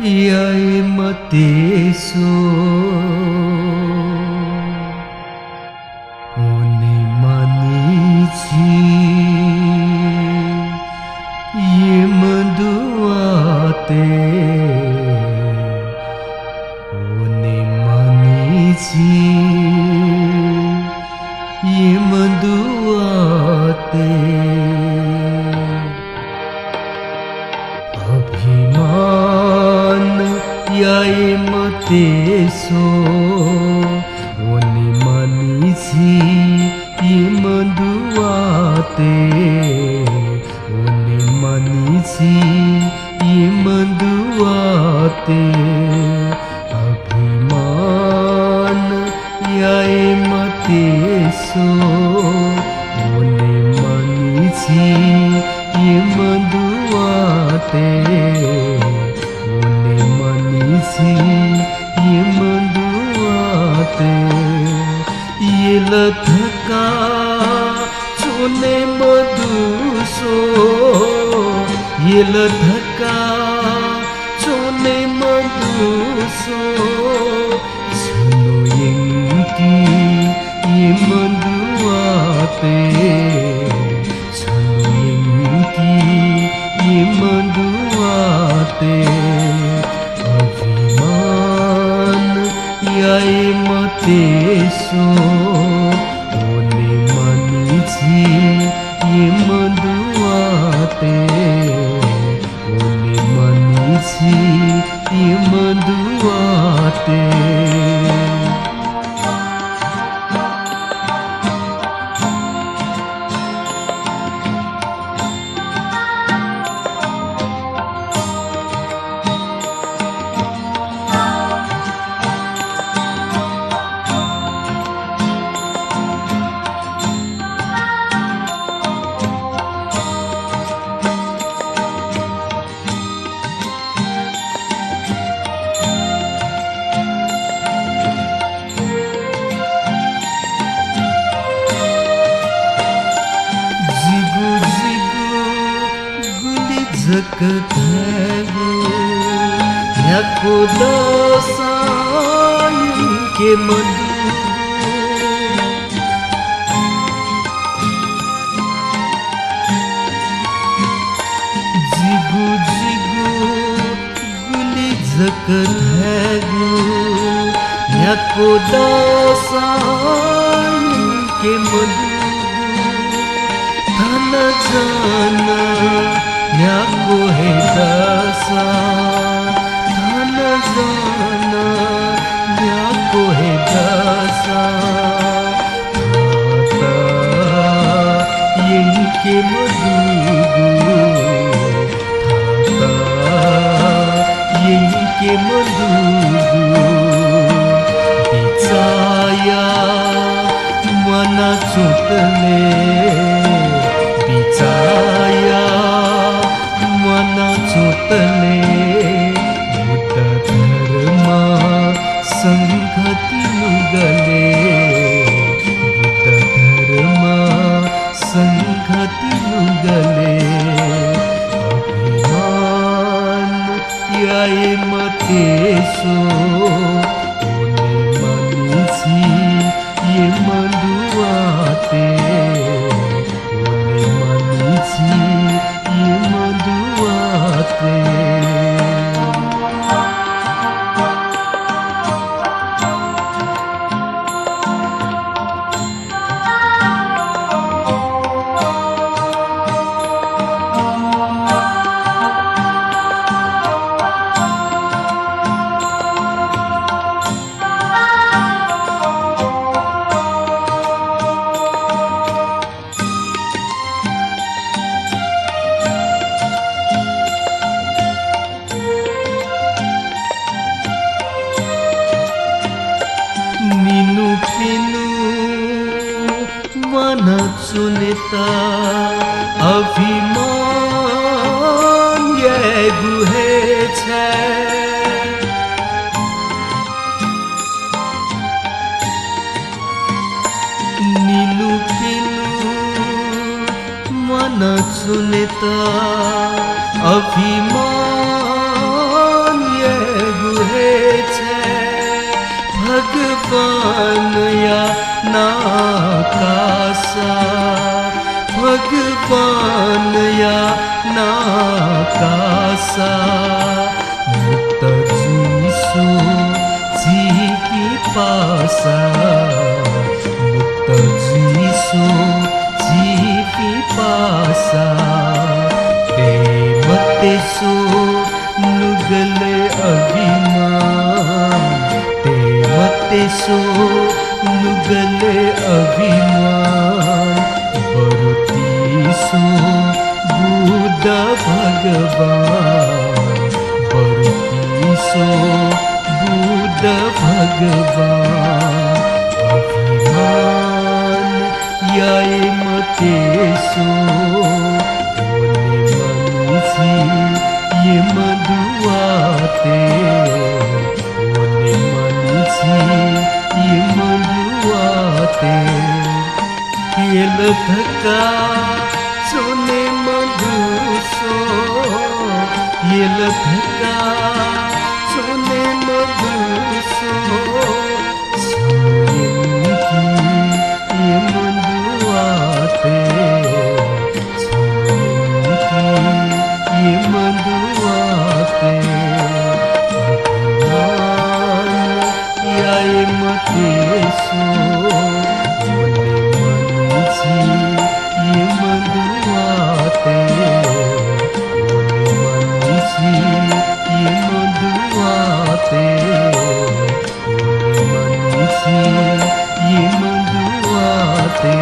Iai mateso One manici Yemanduate One manici Yemanduate Abhiman Iai mateso One manici Yemanduate One manici Yemanduate Abhiman Iai mateso One manici Yemanduate One manici Yemanduate Yeladhaka Chone maduso Yeladhaka Chone maduso Chano yenki Yemanduate Chano yenki Yemanduate Abhiman Iai mateso One manici Yemanduate One manici Yemanduate Zakathago Nyako dasayun ke madugo Jigu jigu guli zakathago Nyako dasayun ke madugo Thana jana Nyako he dasa Thana jana Nyako he dasa Thata yenke madugo Thata yenke madugo Bicaya mana chutale Bicaya mana chutale Buddha dharma sanghati nugale Buddha dharma sanghati nugale Abhiman Iai mateso One manici Yemanduate One manici Yemanduate Sunita Abhiman Ye guhe chhe Ninu pinu mana sunita Abhiman Ye नाकासा भगवान या नाकासा मुक्त जीसु जी पिपासा मुक्त जीसु जी पिपासा ते मतेसो नुगले अभिमान ते मतेसो नुगले अभिमान बरुतीसो बुद्ध भगवान बरुतीसो बुद्ध भगवान अभिमान याए मतेसो ओने मनुजी ये मधुआते ओने मनुजी ये मधुआते ये लथका सोने मधुसो ये लथका सोने मधुसो सोनेंकी ये मधुआते सोनेंकी ये मधुआते अभिमान या ये मतेसो ओने मनुजी ये मधुआते ओने मनुजी ये मधुआते ओने मनुजी ये मधुआते